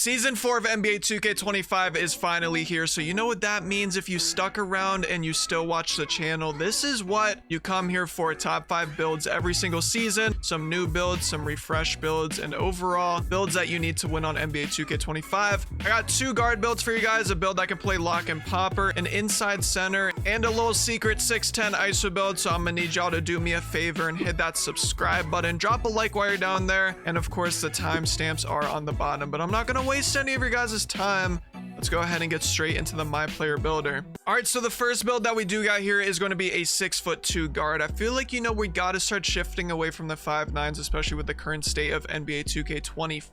Season 4 of NBA 2K25 is finally here, so you know what that means if you stuck around and you still watch the channel. This is what you come here for: top 5 builds every single season, some new builds, some refresh builds, and overall builds that you need to win on NBA 2K25. I got 2 guard builds for you guys: a build that can play lock and popper, an inside center, and a little secret 6'10" ISO build. So I'm gonna need y'all to do me a favor and hit that subscribe button, drop a like while you're down there, and of course the timestamps are on the bottom. But I'm not gonna waste any of your guys' time. Let's go ahead and get straight into the My Player Builder. All right, so the first build that we do got here is going to be a 6'2" guard. I feel like, we got to start shifting away from the 5'9s, especially with the current state of NBA 2K25.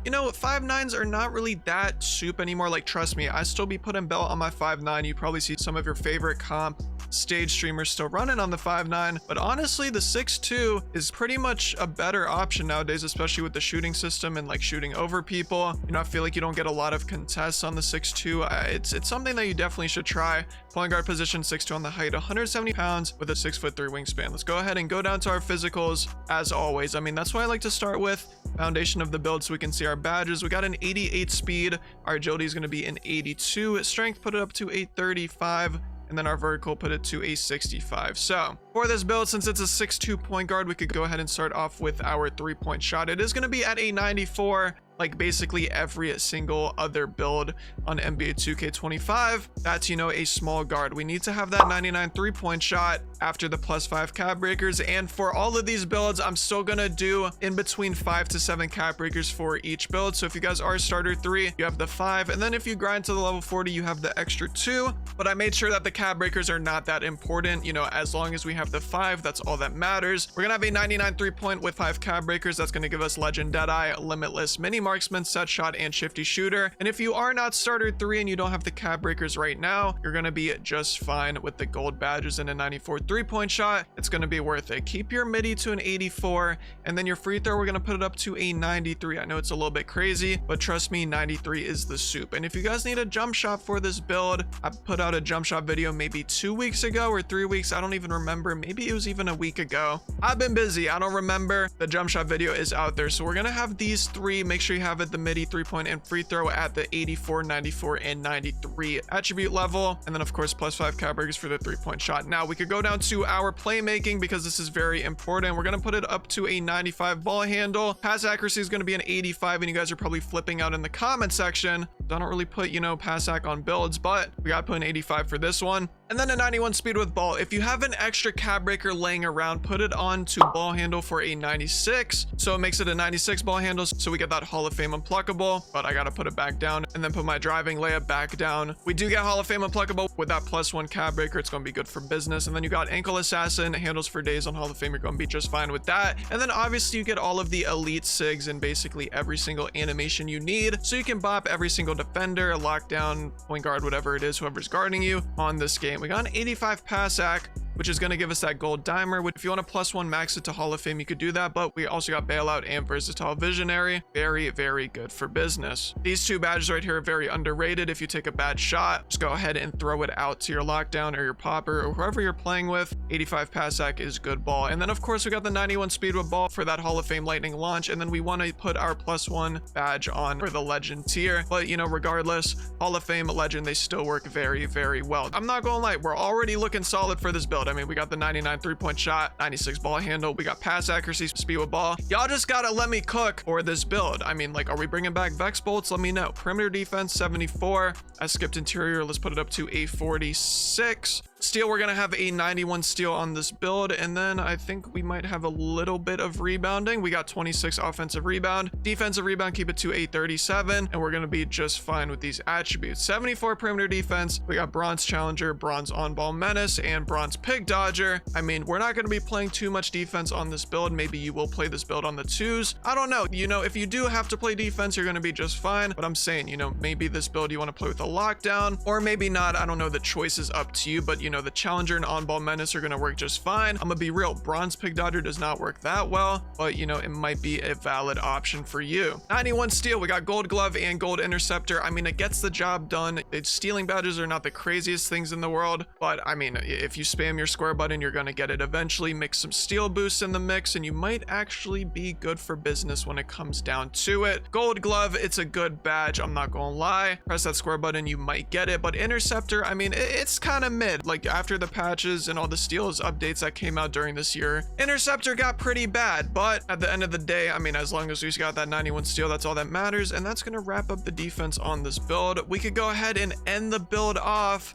5'9s are not really that soup anymore. Like, trust me, I still be putting belt on my 5'9. You probably see some of your favorite comp stage streamers still running on the 5'9, but honestly the 6'2 is pretty much a better option nowadays, especially with the shooting system and like shooting over people. I feel like you don't get a lot of contests on the 6'2. It's something that you definitely should try. Point guard position, 6'2" on the height, 170 pounds with a 6'3" wingspan. Let's go ahead and go down to our physicals as always. That's why I like to start with foundation of the build so we can see our badges. We got an 88 speed, our agility is going to be an 82, strength put it up to 835, and then our vertical put it to a 65. So for this build, since it's a 6'2" point guard, we could go ahead and start off with our 3-point shot. It is going to be at a 94, like basically every single other build on NBA 2K25. That's, a small guard. We need to have that 99 3-point shot after the +5 cap breakers. And for all of these builds, I'm still gonna do in between 5 to 7 cap breakers for each build. So if you guys are starter 3, you have the 5, and then if you grind to the level 40, you have the extra 2. But I made sure that the cap breakers are not that important. As long as we have the 5, that's all that matters. We're gonna have a 99 3-point with 5 cap breakers. That's gonna give us Legend Deadeye, Limitless Mini Marksman, Set Shot, and Shifty Shooter. And if you are not starter 3 and you don't have the cap breakers right now, you're gonna be just fine with the gold badges and a 94 3-point shot. It's gonna be worth it. Keep your midi to an 84, and then your free throw, we're gonna put it up to a 93. I know it's a little bit crazy, but trust me, 93 is the soup. And if you guys need a jump shot for this build, I put out a jump shot video maybe 2 weeks ago or 3 weeks. I don't even remember. Maybe it was even a week ago. I've been busy. I don't remember. The jump shot video is out there. So we're gonna have these 3. Make sure you have it: the midi, 3-point, and free throw at the 84, 94, and 93 attribute level. And then of course +5 cap breakers for the 3-point shot. Now we could go down to our playmaking because this is very important. We're gonna put it up to a 95 ball handle. Pass accuracy is gonna be an 85, and you guys are probably flipping out in the comment section. I don't really put, pass ac on builds, but we gotta put an 85 for this one. And then a 91 speed with ball. If you have an extra cap breaker laying around, put it on to ball handle for a 96. So it makes it a 96 ball handle. So we get that Hall of Fame unpluckable, but I gotta put it back down and then put my driving layup back down. We do get Hall of Fame unpluckable with that +1 cap breaker. It's gonna be good for business. And then you got ankle assassin, handles for days on Hall of Fame. You're gonna be just fine with that. And then obviously you get all of the elite sigs and basically every single animation you need. So you can bop every single defender, a lockdown, point guard, whatever it is, whoever's guarding you on this game. We got an 85 pass ac, which is going to give us that gold dimer. If you want to +1 max it to Hall of Fame, you could do that, but we also got bailout and versatile visionary. Very, very good for business. These 2 badges right here are very underrated. If you take a bad shot, just go ahead and throw it out to your lockdown or your popper or whoever you're playing with. 85 pass ac is good ball. And then of course we got the 91 speed with ball for that Hall of Fame lightning launch. And then we want to put our +1 badge on for the legend tier. But regardless, Hall of Fame, legend, they still work very, very well. I'm not gonna lie, we're already looking solid for this build. We got the 99 3-point shot, 96 ball handle, we got pass accuracy, speed with ball. Y'all just gotta let me cook for this build. Are we bringing back Vex bolts? Let me know. Perimeter defense, 74. I skipped interior. Let's put it up to a 46. Steel, we're gonna have a 91 steel on this build, and then I think we might have a little bit of rebounding. We got 26 offensive rebound. Defensive rebound, keep it to a 37, and we're gonna be just fine with these attributes. 74 perimeter defense. We got bronze challenger, bronze on-ball menace, and bronze pig dodger. We're not gonna be playing too much defense on this build. Maybe you will play this build on the 2s. I don't know. If you do have to play defense, you're gonna be just fine. But I'm saying, maybe this build you want to play with a lockdown, or maybe not. I don't know. The choice is up to you, but know, the Challenger and On-Ball Menace are going to work just fine. I'm going to be real. Bronze Pig Dodger does not work that well, but, you know, it might be a valid option for you. 91 Steel, we got Gold Glove and Gold Interceptor. I mean, it gets the job done. Its stealing badges are not the craziest things in the world, but I mean, if you spam your square button, you're going to get it eventually. Mix some steel boosts in the mix, and you might actually be good for business when it comes down to it. Gold Glove, it's a good badge, I'm not gonna lie. Press that square button, you might get it, but Interceptor, I mean, it's kind of mid. Like, after the patches and all the steals updates that came out during this year, Interceptor got pretty bad, but at the end of the day, I mean, as long as we got that 91 steel, that's all that matters, and that's gonna wrap up the defense on this build. We could go ahead and end the build off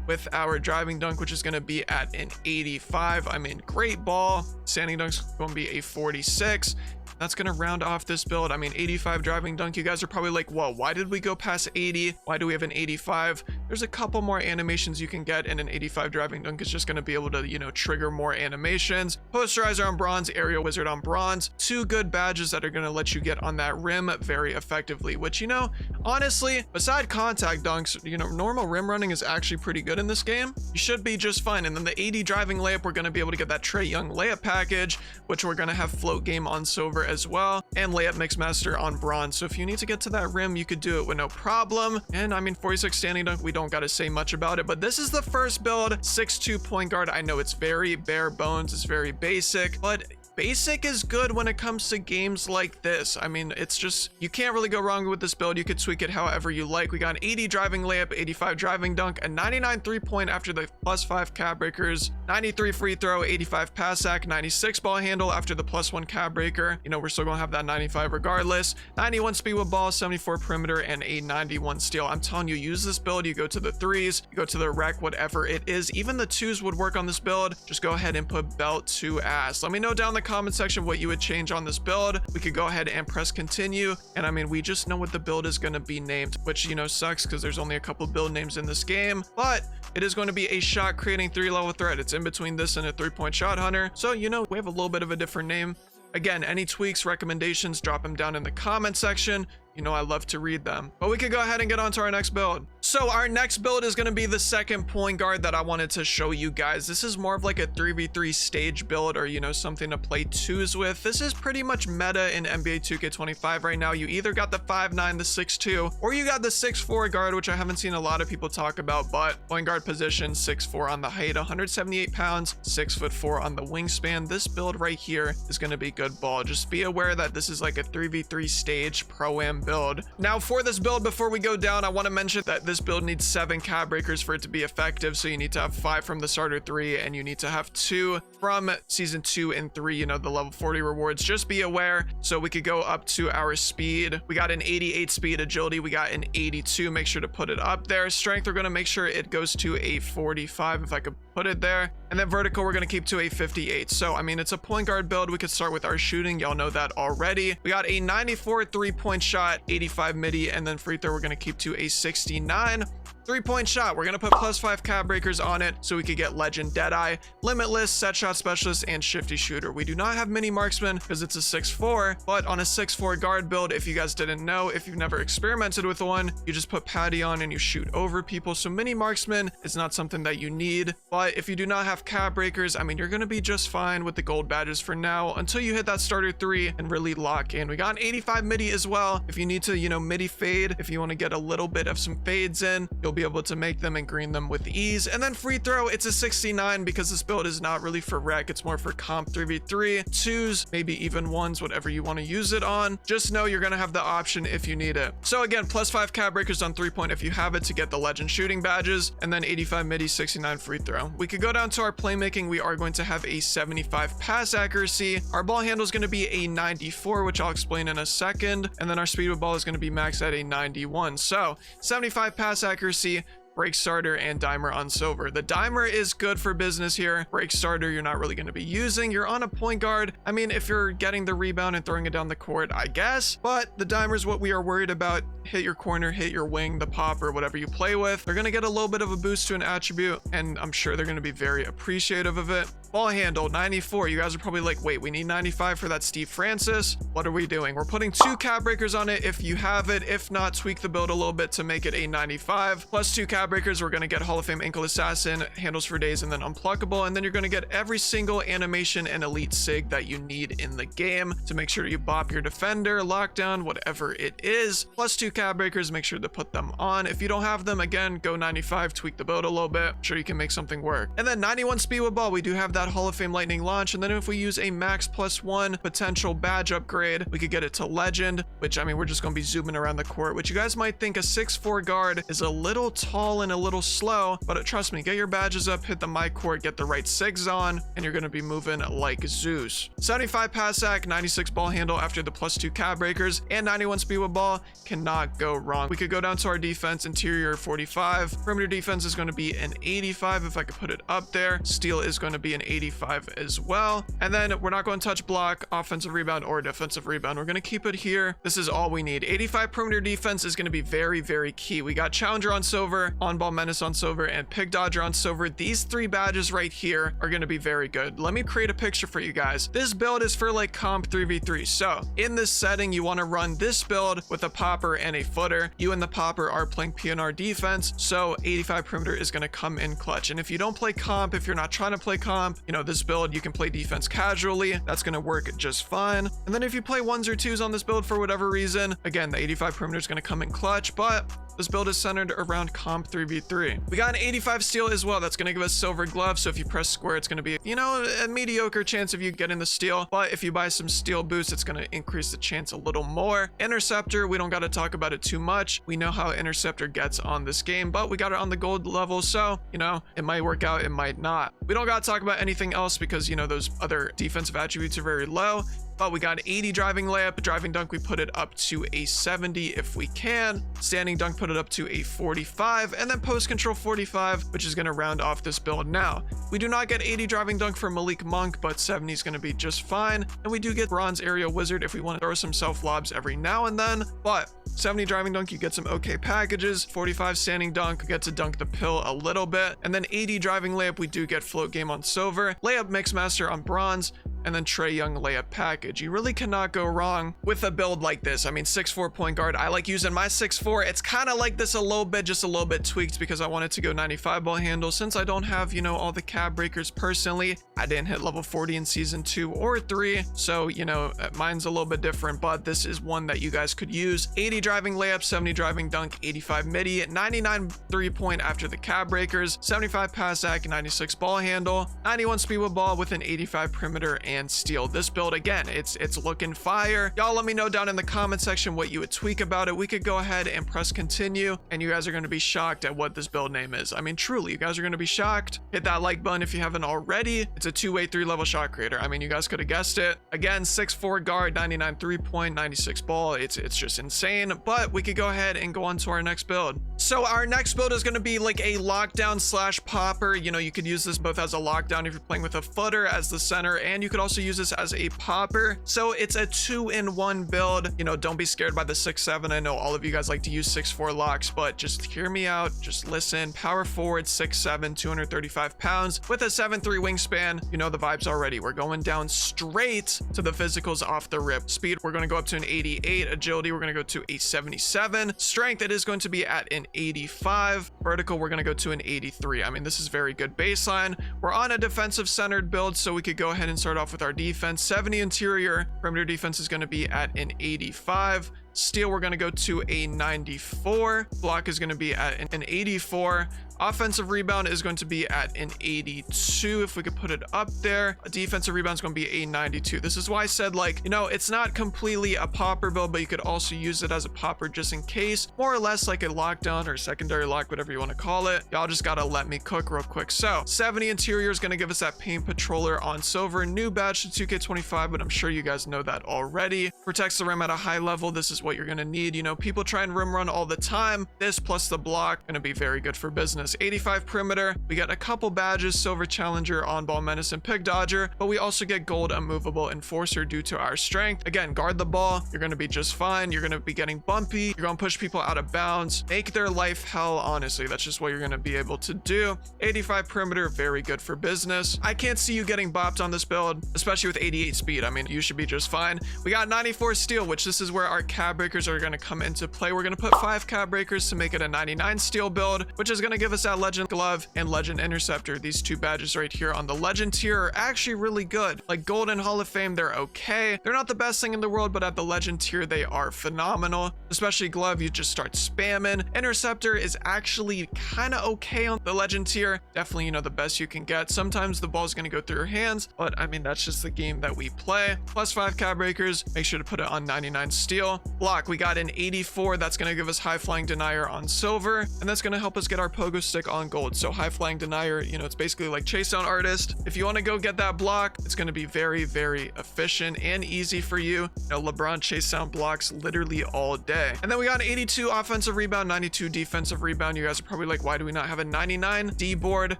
with our driving dunk, which is going to be at an 85. I mean, great ball. Standing dunk's going to be a 46. That's going to round off this build. I mean, 85 driving dunk. You guys are probably like, whoa, why did we go past 80? Why do we have an 85? There's a couple more animations you can get, and an 85 driving dunk is just going to be able to, you know, trigger more animations. Posterizer on bronze, Aerial Wizard on bronze. Two good badges that are going to let you get on that rim very effectively, which, you know, honestly, beside contact dunks, you know, normal rim running is actually pretty good in this game. You should be just fine. And then the 80 driving layup, we're going to be able to get that Trae Young layup package, which we're going to have float game on silver as well, and layup mixmaster on bronze. So if you need to get to that rim, you could do it with no problem. And I mean, 46 standing dunk, we don't got to say much about it, but this is the first build. 6'2" point guard. I know it's very bare bones, it's very basic, but basic is good when it comes to games like this. I mean, it's just, you can't really go wrong with this build. You could tweak it however you like. We got an 80 driving layup, 85 driving dunk, a 99 3-point after the +5 cab breakers, 93 free throw, 85 pass sack, 96 ball handle after the +1 cab breaker. You know, we're still gonna have that 95 regardless. 91 speed with ball, 74 perimeter, and a 91 steal. I'm telling you, use this build. You go to the threes, you go to the rec, whatever it is. Even the twos would work on this build. Just go ahead and put belt to ass. Let me know down in the comment section what you would change on this build. We could go ahead and press continue, and I mean, we just know what the build is going to be named, which, you know, sucks because there's only a couple build names in this game, but it is going to be a shot creating 3-level threat. It's in between this and a 3-point shot hunter, so, you know, we have a little bit of a different name. Again, any tweaks, recommendations, drop them down in the comment section. You know, I love to read them. But we could go ahead and get on to our next build. So our next build is going to be the second point guard that I wanted to show you guys. This is more of like a 3v3 stage build, or, you know, something to play twos with. This is pretty much meta in NBA 2K25 right now. You either got the 5'9", the 6'2", or you got the 6'4" guard, which I haven't seen a lot of people talk about, but point guard position, 6'4" on the height, 178 pounds, 6'4" on the wingspan. This build right here is going to be good ball. Just be aware that this is like a 3v3 stage pro-am build. Now for this build, before we go down, I want to mention that this build needs 7 cab breakers for it to be effective. So you need to have 5 from the starter 3, and you need to have 2 from season 2 and 3, you know, the level 40 rewards. Just be aware. So we could go up to our speed. We got an 88 speed. Agility, we got an 82. Make sure to put it up there. Strength, we're going to make sure it goes to a 45 if I could put it there. And then vertical, we're going to keep to a 58. So I mean, it's a point guard build. We could start with our shooting. Y'all know that already. We got a 94 3-point shot, 85 midi, and then free throw, we're going to keep to a 69. 3-point shot, we're going to put +5 cab breakers on it so we could get legend Deadeye, limitless, set shot specialist, and shifty shooter. We do not have mini marksman because it's a 6'4", but on a 6'4" guard build, if you guys didn't know, if you've never experimented with one, you just put patty on and you shoot over people. So mini marksman is not something that you need, but if you do not have cab breakers, I mean, you're going to be just fine with the gold badges for now until you hit that starter 3 and really lock in. We got an 85 midi as well. If you need to, you know, midi fade, if you want to get a little bit of some fades in, you'll be able to make them and green them with ease. And then free throw, it's a 69 because this build is not really for rec, it's more for comp 3v3, 2s, maybe even 1s, whatever you want to use it on. Just know you're going to have the option if you need it. So again, +5 cab breakers on 3-point if you have it to get the legend shooting badges, and then 85 midi, 69 free throw. We could go down to our playmaking. We are going to have a 75 pass accuracy. Our ball handle is going to be a 94, which I'll explain in a second, and then our speed with ball is going to be maxed at a 91. So 75 pass accuracy, break starter, and dimer on silver. The dimer is good for business here. Break starter, you're not really going to be using. You're on a point guard. I mean, if you're getting the rebound and throwing it down the court, I guess, but the dimer is what we are worried about. Hit your corner, hit your wing, the pop, or whatever you play with. They're going to get a little bit of a boost to an attribute, and I'm sure they're going to be very appreciative of it. Ball handle, 94. You guys are probably like, wait, we need 95 for that Steve Francis. What are we doing? We're putting 2 cap breakers on it if you have it. If not, tweak the build a little bit to make it a 95. Plus 2 cap breakers, we're going to get Hall of Fame Ankle Assassin, handles for days, and then unpluckable. And then you're going to get every single animation and elite sig that you need in the game to make sure you bop your defender, lockdown, whatever it is. Plus 2 cap breakers, make sure to put them on. If you don't have them, again, go 95, tweak the build a little bit. I'm sure you can make something work. And then 91 speed with ball, we do have that Hall of Fame lightning launch. And then if we use a max +1 potential badge upgrade, we could get it to legend, which I mean, we're just going to be zooming around the court, which you guys might think a 6'4" guard is a little tall and a little slow, but trust me, get your badges up, hit the mic court, get the right sigs on, and you're going to be moving like Zeus. 75 pass act, 96 ball handle after the +2 cap breakers, and 91 speed with ball. Cannot go wrong. We could go down to our defense, interior 45, perimeter defense is going to be an 85 if I could put it up there. Steal is going to be an 85 as well. And then we're not going to touch block, offensive rebound, or defensive rebound. We're going to keep it here. This is all we need. 85 perimeter defense is going to be very, very key. We got Challenger on silver, On Ball Menace on silver, and Pig Dodger on silver. These 3 badges right here are going to be very good. Let me create a picture for you guys. This build is for like comp 3v3. So in this setting, you want to run this build with a popper and a footer. You and the popper are playing PNR defense, so 85 perimeter is going to come in clutch. And if you don't play comp, if you're not trying to play comp, you know, this build, you can play defense casually. That's going to work just fine. And then if you play 1s or 2s on this build for whatever reason, again, the 85 perimeter is going to come in clutch, but this build is centered around comp 3v3. We got an 85 steal as well. That's going to give us silver glove. So if you press square, it's going to be, you know, a mediocre chance of you getting the steal. But if you buy some steal boost, it's going to increase the chance a little more. Interceptor, we don't got to talk about it too much. We know how interceptor gets on this game, but we got it on the gold level. So, you know, it might work out, it might not. We don't got to talk about anything else because, you know, those other defensive attributes are very low. But we got 80 driving layup, driving dunk, we put it up to a 70 if we can. Standing dunk, put it up to a 45, and then post control 45, which is going to round off this build. Now, we do not get 80 driving dunk for Malik Monk, but 70 is going to be just fine. And we do get bronze area wizard if we want to throw some self lobs every now and then, but 70 driving dunk, you get some okay packages. 45 standing dunk, get to dunk the pill a little bit. And then 80 driving layup, we do get float game on silver, layup mix master on bronze, and then Trae Young layup package. You really cannot go wrong with a build like this. I mean, 6'4" point guard. I like using my 6'4". It's kind of like this a little bit, just a little bit tweaked because I wanted to go 95 ball handle. Since I don't have, you know, all the cap breakers personally, I didn't hit level 40 in season 2 or 3. So, you know, mine's a little bit different, but this is one that you guys could use. 80 driving layup, 70 driving dunk, 85 midi, 99 3-point after the cap breakers, 75 pass act, 96 ball handle, 91 speed with ball with an 85 perimeter and steal. This build, again, it's looking fire. Y'all let me know down in the comment section what you would tweak about it. We could go ahead and press continue, and you guys are going to be shocked at what this build name is. I mean, truly, you guys are going to be shocked. Hit that like button if you haven't already. It's a 2-way 3-level shot creator. I mean, you guys could have guessed it. Again, 6'4" guard, 99 3-point, 96 ball. It's just insane. But we could go ahead and go on to our next build. So our next build is going to be like a lockdown / popper. You know, you could use this both as a lockdown if you're playing with a footer as the center, and you could also use this as a popper. So it's a 2-in-1 build. You know, don't be scared by the 6'7". I know all of you guys like to use 6'4" locks, but just hear me out. Just listen. Power forward, 6'7", 235 pounds with a 7'3" wingspan. You know the vibes already. We're going down straight to the physicals off the rip. Speed, we're going to go up to an 88. Agility, we're going to go to a 77. Strength, it is going to be at an 85. Vertical, we're going to go to an 83. I mean, this is very good baseline. We're on a defensive centered build, so we could go ahead and start off with our defense. 70 interior. Perimeter defense is going to be at an 85. Steal, we're going to go to a 94. Block is going to be at an 84. Offensive rebound is going to be at an 82 if we could put it up there. A defensive rebound is going to be a 92. This is why I said, like, you know, it's not completely a popper build, but you could also use it as a popper just in case. More or less like a lockdown or secondary lock, whatever you want to call it. Y'all just gotta let me cook real quick. So 70 interior is going to give us that paint patroller on silver. New badge to 2K25, but I'm sure you guys know that already. Protects the rim at a high level. This is what what you're going to need. You know, people try and rim run all the time. This plus the block going to be very good for business. 85 perimeter. We get a couple badges, silver challenger, on ball menace, and pig dodger, but we also get gold immovable enforcer due to our strength. Again, guard the ball. You're going to be just fine. You're going to be getting bumpy. You're going to push people out of bounds, make their life hell. Honestly, that's just what you're going to be able to do. 85 perimeter, very good for business. I can't see you getting bopped on this build, especially with 88 speed. I mean, you should be just fine. We got 94 steel, which this is where our cab breakers are going to come into play. We're going to put 5 cab breakers to make it a 99 steel build, which is going to give us that legend glove and legend interceptor. These 2 badges right here on the legend tier are actually really good. Like gold and hall of fame, they're okay. They're not the best thing in the world, but at the legend tier, they are phenomenal. Especially glove, you just start spamming. Interceptor is actually kind of okay on the legend tier. Definitely, you know, the best you can get. Sometimes the ball's going to go through your hands, but I mean, that's just the game that we play. Plus 5 cab breakers. Make sure to put it on 99 steel. Block, we got an 84. That's going to give us high flying denier on silver, and that's going to help us get our pogo stick on gold. So high flying denier, you know, it's basically like chase down artist. If you want to go get that block, it's going to be very, very efficient and easy for you. You know, LeBron chase down blocks literally all day. And then we got an 82 offensive rebound, 92 defensive rebound. You guys are probably like, why do we not have a 99 D board?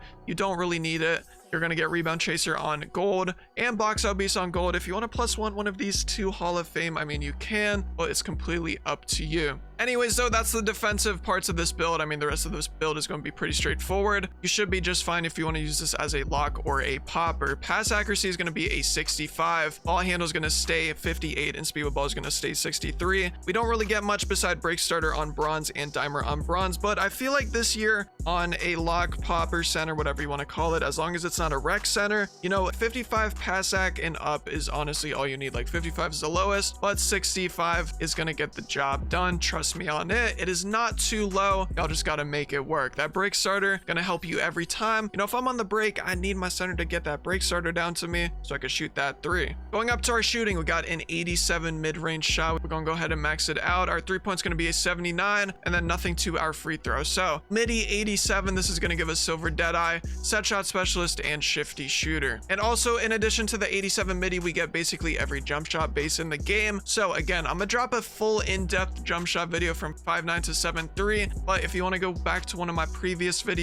You don't really need it. You're going to get rebound chaser on gold and box out beast on gold. If you want to +1 one of these 2 hall of fame, I mean, you can, but it's completely up to you. Anyways, though, that's the defensive parts of this build. I mean, the rest of this build is going to be pretty straightforward. You should be just fine if you want to use this as a lock or a popper. Pass accuracy is going to be a 65. Ball handle is going to stay 58, and speed with ball is going to stay 63. We don't really get much beside break starter on bronze and dimer on bronze, but I feel like this year on a lock, popper, center, whatever you want to call it, as long as it's not a rec center, you know, 55 pass ac and up is honestly all you need. Like 55 is the lowest, but 65 is going to get the job done. Trust me on it. It is not too low. Y'all just got to make it work. That break starter going to help you every time. You know, if I'm on the break, I need my center to get that break starter down to me so I can shoot that 3. Going up to our shooting, we got an 87 mid-range shot. We're going to go ahead and max it out. Our 3-point's going to be a 79, and then nothing to our free throw. So midi 87, this is going to give us silver deadeye, set shot specialist, and shifty shooter. And also, in addition to the 87 midi, we get basically every jump shot base in the game. So again, I'm gonna drop a full in-depth jump shot video from 5.9 to 7.3, but if you want to go back to one of my previous jump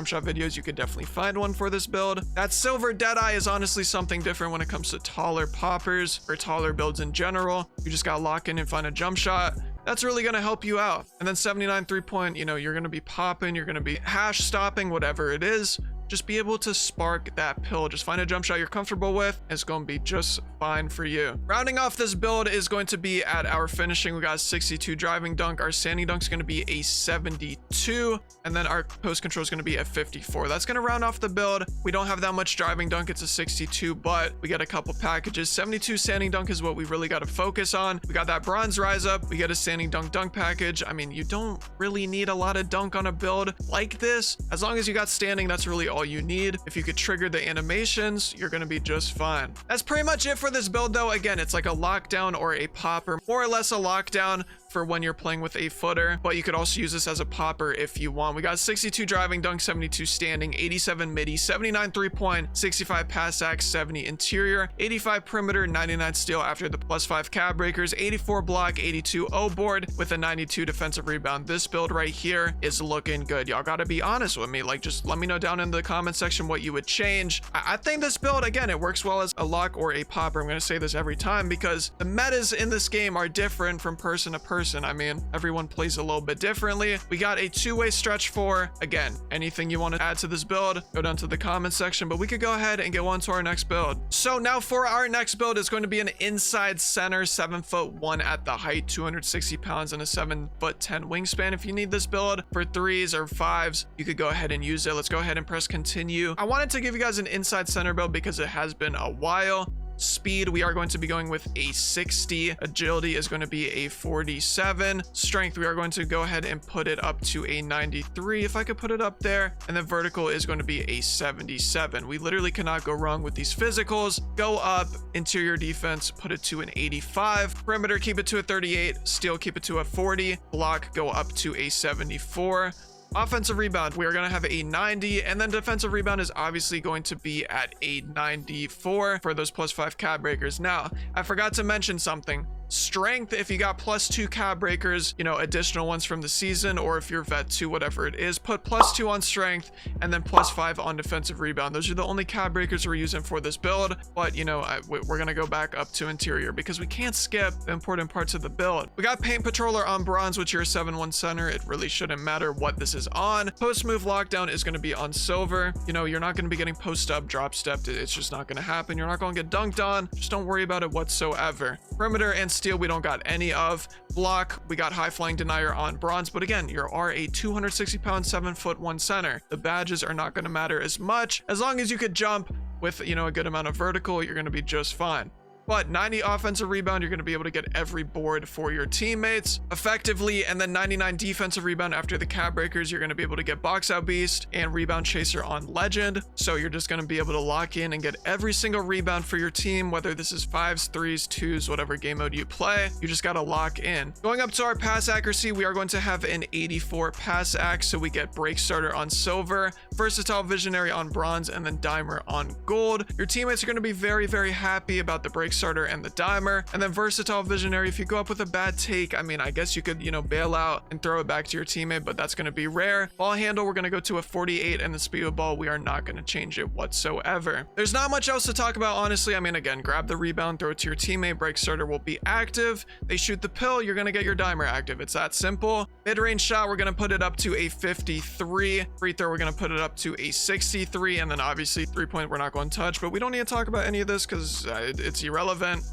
shot videos, you could definitely find one for this build. That silver deadeye is honestly something different when it comes to taller poppers or taller builds in general. You just gotta lock in and find a jump shot. That's really going to help you out. And then 79 3-point, you know, you're going to be popping, you're going to be hash stopping, whatever it is. Just be able to spark that pill. Just find a jump shot you're comfortable with. It's going to be just fine for you. Rounding off this build is going to be at our finishing. We got a 62 driving dunk. Our standing dunk is going to be a 72. And then our post control is going to be a 54. That's going to round off the build. We don't have that much driving dunk. It's a 62, but we get a couple packages. 72 standing dunk is what we really got to focus on. We got that bronze rise up. We get a standing dunk package. I mean, you don't really need a lot of dunk on a build like this. As long as you got standing, that's really all you need. If you could trigger the animations, you're going to be just fine. That's pretty much it for this build, though. Again, it's like a lockdown or a popper, more or less a lockdown for when you're playing with a footer, but you could also use this as a popper if you want. We got 62 driving dunk, 72 standing, 87 midi, 79 3-point, 65 pass ac, 70 interior, 85 perimeter, 99 steal after the +5 cab breakers, 84 block, 82 O board with a 92 defensive rebound. This build right here is looking good. Y'all gotta be honest with me. Like, just let me know down in the comment section what you would change. I think this build, again, it works well as a lock or a popper. I'm gonna say this every time because the metas in this game are different from person to person. I mean, everyone plays a little bit differently. We got a 2-way stretch 4. Again, anything you want to add to this build, go down to the comment section, but we could go ahead and go on to our next build. So now for our next build, it's going to be an inside center, 7'1" at the height, 260 pounds, and a 7'10" wingspan. If you need this build for 3s or 5s, you could go ahead and use it. Let's go ahead and press continue. I wanted to give you guys an inside center build because it has been a while. Speed, we are going to be going with a 60. Agility is going to be a 47. Strength, we are going to go ahead and put it up to a 93 if I could put it up there. And then vertical is going to be a 77. We literally cannot go wrong with these physicals. Go up. Interior defense, put it to an 85. Perimeter, keep it to a 38. Steal, keep it to a 40. Block, go up to a 74. Offensive rebound, we are going to have a 90, and then defensive rebound is obviously going to be at a 94 for those +5 cab breakers. Now, I forgot to mention something. Strength, if you got +2 cab breakers, you know, additional ones from the season, or if you're vet 2, whatever it is, put +2 on strength and then +5 on defensive rebound. Those are the only cab breakers we're using for this build, but you know, we're gonna go back up to interior because we can't skip the important parts of the build. We got paint patroller on bronze, which you're a 7-1 center. It really shouldn't matter what this is on. Post move lockdown is gonna be on silver. You know, you're not gonna be getting post up, drop stepped. It's just not gonna happen. You're not gonna get dunked on. Just don't worry about it whatsoever. Perimeter and steel, we don't got any of. Block, we got high flying denier on bronze, but again, you are a 260-pound, 7'1" center. The badges are not gonna matter as much. As long as you could jump with, you know, a good amount of vertical, you're gonna be just fine. But 90 offensive rebound, you're going to be able to get every board for your teammates effectively. And then 99 defensive rebound after the cab breakers, you're going to be able to get box out beast and rebound chaser on legend. So you're just going to be able to lock in and get every single rebound for your team, whether this is 5s, 3s, 2s, whatever game mode you play. You just got to lock in. Going up to our pass accuracy, we are going to have an 84 pass ac. So we get break starter on silver, versatile visionary on bronze, and then dimer on gold. Your teammates are going to be very, very happy about the break starter and the dimer. And then versatile visionary, if you go up with a bad take, I mean, I guess you could, you know, bail out and throw it back to your teammate, but that's going to be rare. Ball handle, we're going to go to a 48, and the speed of ball, we are not going to change it whatsoever. There's not much else to talk about, honestly. I mean, again, grab the rebound, throw it to your teammate, break starter will be active. They shoot the pill, you're going to get your dimer active. It's that simple. Mid-range shot, we're going to put it up to a 53. Free throw, we're going to put it up to a 63. And then obviously 3-point, we're not going to touch, but we don't need to talk about any of this because it's irrelevant.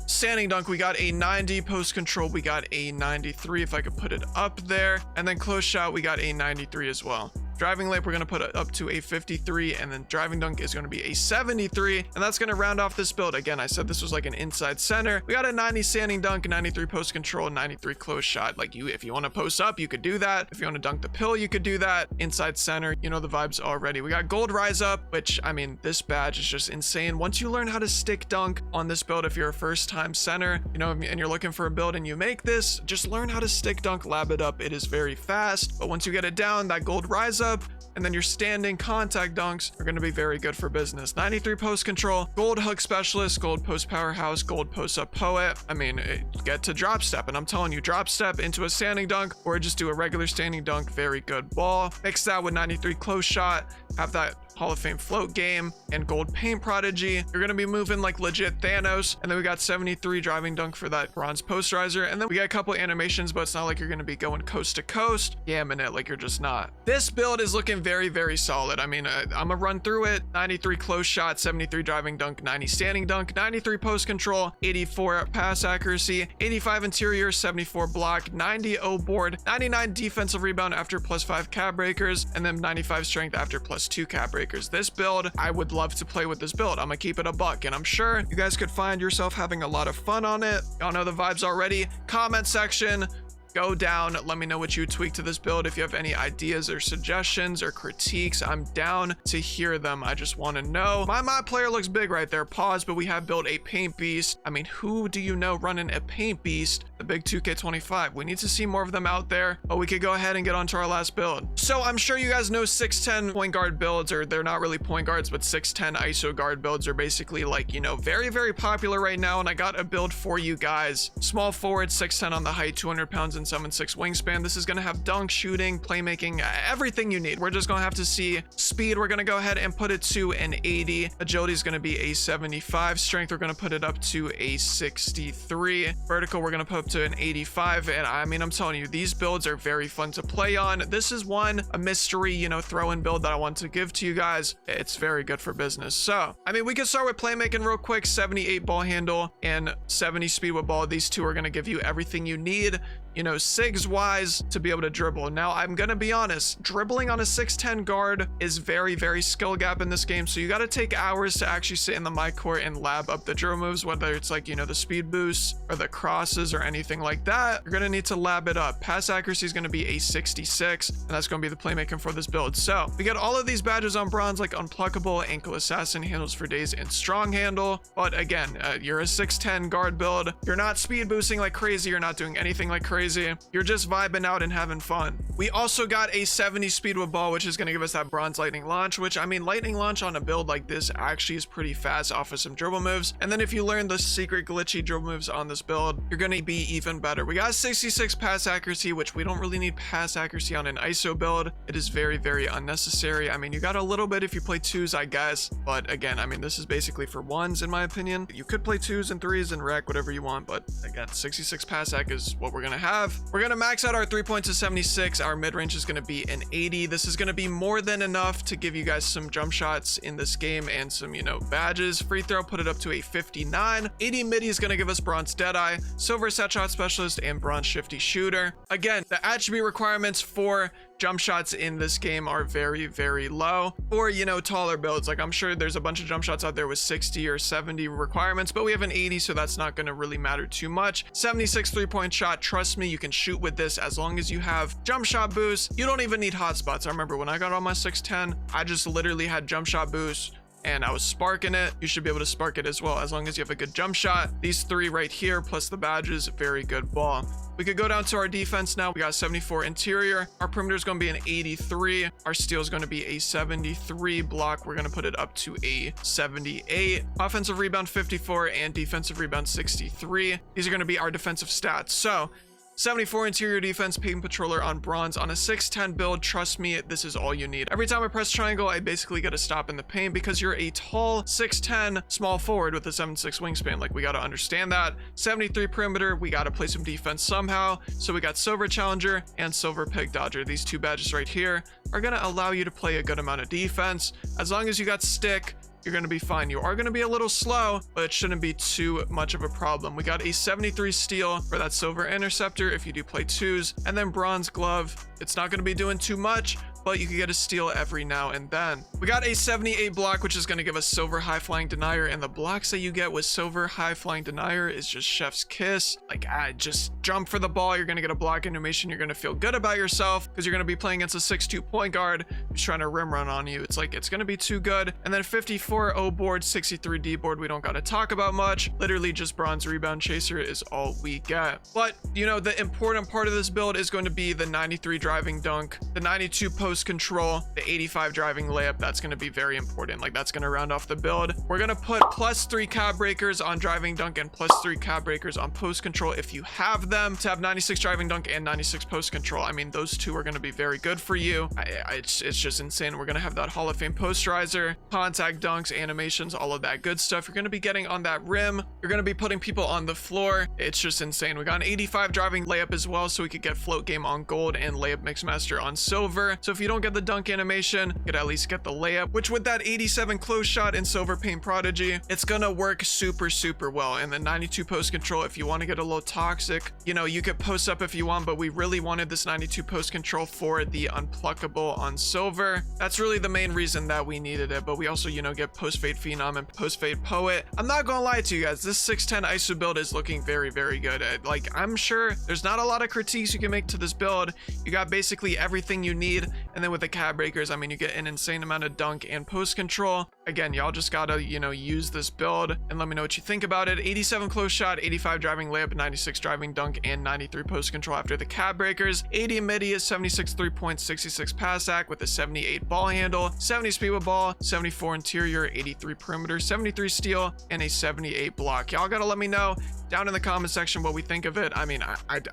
Standing dunk, we got a 90. Post control, we got a 93, if I could put it up there. And then close shot, we got a 93 as well. Driving layup, we're going to put it up to a 53, and then driving dunk is going to be a 73, and that's going to round off this build. Again, I said this was like an inside center. We got a 90 standing dunk, 93 post control, 93 close shot. Like, if you want to post up, you could do that. If you want to dunk the pill, you could do that. Inside center, you know the vibes already. We got gold rise up, which, I mean, this badge is just insane. Once you learn how to stick dunk on this build, if you're a first time center, you know, and you're looking for a build and you make this, just learn how to stick dunk, lab it up. It is very fast, but once you get it down, that gold rise up, and then your standing contact dunks are going to be very good for business. 93 post control, gold hook specialist, gold post powerhouse, gold post up poet. I mean, get to drop step, and I'm telling you, drop step into a standing dunk or just do a regular standing dunk. Very good ball. Mix that with 93 close shot, have that Hall of Fame float game, and gold paint prodigy. You're going to be moving like legit Thanos. And then we got 73 driving dunk for that bronze posterizer. And then we got a couple animations, but it's not like you're going to be going coast to coast, yamming it like you're just not. This build is looking very, very solid. I mean, I'm gonna run through it. 93 close shot, 73 driving dunk, 90 standing dunk, 93 post control, 84 pass accuracy, 85 interior, 74 block, 90 O board, 99 defensive rebound after +5 cab breakers, and then 95 strength after +2 cab breakers. This build, I would love to play with this build. I'm gonna keep it a buck, and I'm sure you guys could find yourself having a lot of fun on it. Y'all know the vibes already. Comment section, go down, let me know what you would tweak to this build. If you have any ideas or suggestions or critiques, I'm down to hear them. I just want to know. My mod player looks big right there. Pause, but we have built a paint beast. I mean, who do you know running a paint beast? The big 2K25. We need to see more of them out there, but we could go ahead and get on to our last build. So I'm sure you guys know 6'10 point guard builds, or they're not really point guards, but 6'10 ISO guard builds are basically like, you know, very, very popular right now. And I got a build for you guys. Small forward, 6'10 on the height, 200 pounds and 7'6" wingspan. This is going to have dunk, shooting, playmaking, everything you need. We're just going to have to see speed. We're going to go ahead and put it to an 80. Agility is going to be a 75. Strength, we're going to put it up to a 63. Vertical, we're going to put up to an 85. And I mean, I'm telling you, these builds are very fun to play on. This is a mystery, you know, throw-in build that I want to give to you guys. It's very good for business. So, I mean, we can start with playmaking real quick. 78 ball handle and 70 speed with ball. These two are going to give you everything you need, you know, SIGs wise, to be able to dribble. Now, I'm gonna be honest, dribbling on a 6'10 guard is very, very skill gap in this game. So you got to take hours to actually sit in the mic court and lab up the dribble moves, whether it's like, you know, the speed boosts or the crosses or anything like that. You're gonna need to lab it up. Pass accuracy is gonna be a 66, and that's gonna be the playmaking for this build. So we got all of these badges on bronze, like unpluckable, ankle assassin, handles for days, and strong handle. But again, you're a 6'10 guard build. You're not speed boosting like crazy. You're not doing anything like crazy. crazy. You're just vibing out and having fun. We also got a 70 speed with ball, which is going to give us that bronze lightning launch, which I mean, lightning launch on a build like this actually is pretty fast off of some dribble moves. And then if you learn the secret glitchy dribble moves on this build, you're going to be even better. We got 66 pass accuracy, which we don't really need pass accuracy on an ISO build. It is very, very unnecessary. I mean, you got a little bit if you play twos, I guess. But again, I mean, this is basically for ones in my opinion. You could play twos and threes and rec, whatever you want. But again, 66 pass ac is what we're going to have. We're going to max out our 3 points to 76. Our mid range is going to be an 80. This is going to be more than enough to give you guys some jump shots in this game and some, you know, badges. Free throw, put it up to a 59. 80 midi is going to give us bronze deadeye, silver set shot specialist, and bronze shifty shooter. Again, the attribute requirements for jump shots in this game are very, very low for, you know, taller builds. Like, I'm sure there's a bunch of jump shots out there with 60 or 70 requirements, but we have an 80, so that's not going to really matter too much. 76 3-point shot. Trust me, you can shoot with this as long as you have jump shot boost. You don't even need hotspots. I remember when I got on my 610, I just literally had jump shot boost and I was sparking it. You should be able to spark it as well as long as you have a good jump shot. These three right here plus the badges, very good ball. We could go down to our defense now. We got 74 interior. Our perimeter is going to be an 83. Our steal is going to be a 73. Block, we're going to put it up to a 78. Offensive rebound 54 and defensive rebound 63. These are going to be our defensive stats. So 74 interior defense, paint patroller on bronze on a 6'10 build. Trust me, this is all you need. Every time I press triangle, I basically get a stop in the paint because you're a tall 6'10 small forward with a 7'6 wingspan. Like, we got to understand that. 73 perimeter, we got to play some defense somehow. So we got silver challenger and silver peg dodger. These two badges right here are going to allow you to play a good amount of defense. As long as you got stick, you're going to be fine. You are going to be a little slow, but it shouldn't be too much of a problem. We got a 73 steal for that silver interceptor if you do play twos, and then bronze glove. It's not going to be doing too much, but you can get a steal every now and then. We got a 78 block, which is going to give us silver high flying denier, and the blocks that you get with silver high flying denier is just chef's kiss. Like, just jump for the ball. You're going to get a block animation. You're going to feel good about yourself because you're going to be playing against a 6'2 point guard who's trying to rim run on you. It's like, it's going to be too good. And then 54 O board, 63 D board. We don't got to talk about much. Literally just bronze rebound chaser is all we get. But, you know, the important part of this build is going to be the 93 driving dunk, the 92 post control, the 85 driving layup. That's going to be very important. Like, that's going to round off the build. We're going to put +3 cab breakers on driving dunk and +3 cab breakers on post control if you have them, to have 96 driving dunk and 96 post control. I mean, those two are going to be very good for you. It's just insane. We're going to have that Hall of Fame posterizer, contact dunks, animations, all of that good stuff. You're going to be getting on that rim. You're going to be putting people on the floor. It's just insane. We got an 85 driving layup as well, so we could get float game on gold and layup mixmaster on silver. So if you don't get the dunk animation, you could at least get the layup, which with that 87 close shot and silver paint prodigy, it's gonna work super, super well. And the 92 post control, if you want to get a little toxic, you know, you could post up if you want, but we really wanted this 92 post control for the unpluckable on silver. That's really the main reason that we needed it. But we also, you know, get post fade phenom and post fade poet. I'm not gonna lie to you guys, this 610 ISO build is looking very, very good. Like, I'm sure there's not a lot of critiques you can make to this build. You got basically everything you need. And then with the cab breakers, I mean, you get an insane amount of dunk and post control. Again, y'all just gotta, you know, use this build and let me know what you think about it. 87 close shot, 85 driving layup, 96 driving dunk, and 93 post control after the cab breakers. 80 midi is 76 3 points, 66 pass ac with a 78 ball handle, 70 speed with ball, 74 interior, 83 perimeter, 73 steal, and a 78 block. Y'all gotta let me know down in the comment section what we think of it. I mean,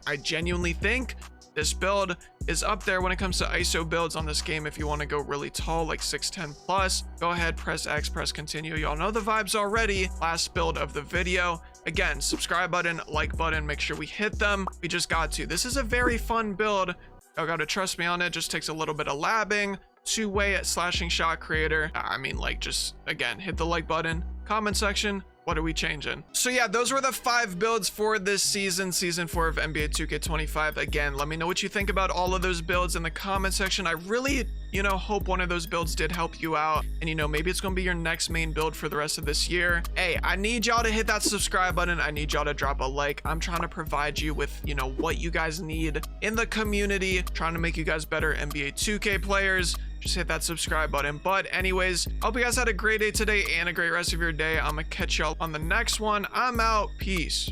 I genuinely think this build is up there when it comes to ISO builds on this game. If you want to go really tall, like 6'10 plus, go ahead, press X, press continue. Y'all know the vibes already. Last build of the video. Again, subscribe button, like button, make sure we hit them. We just got to. This is a very fun build. Y'all gotta trust me on it. Just takes a little bit of labbing. Two-way at slashing shot creator. I mean, like, just again, hit the like button, comment section. What are we changing? So yeah, those were the 5 builds for this season 4 of NBA 2K25. Again, let me know what you think about all of those builds in the comment section. I really, you know, hope one of those builds did help you out. And, you know, maybe it's gonna be your next main build for the rest of this year. Hey, I need y'all to hit that subscribe button. I need y'all to drop a like. I'm trying to provide you with, you know, what you guys need in the community, trying to make you guys better NBA 2K players. Just hit that subscribe button. But anyways, hope you guys had a great day today and a great rest of your day. I'm gonna catch y'all on the next one. I'm out. Peace.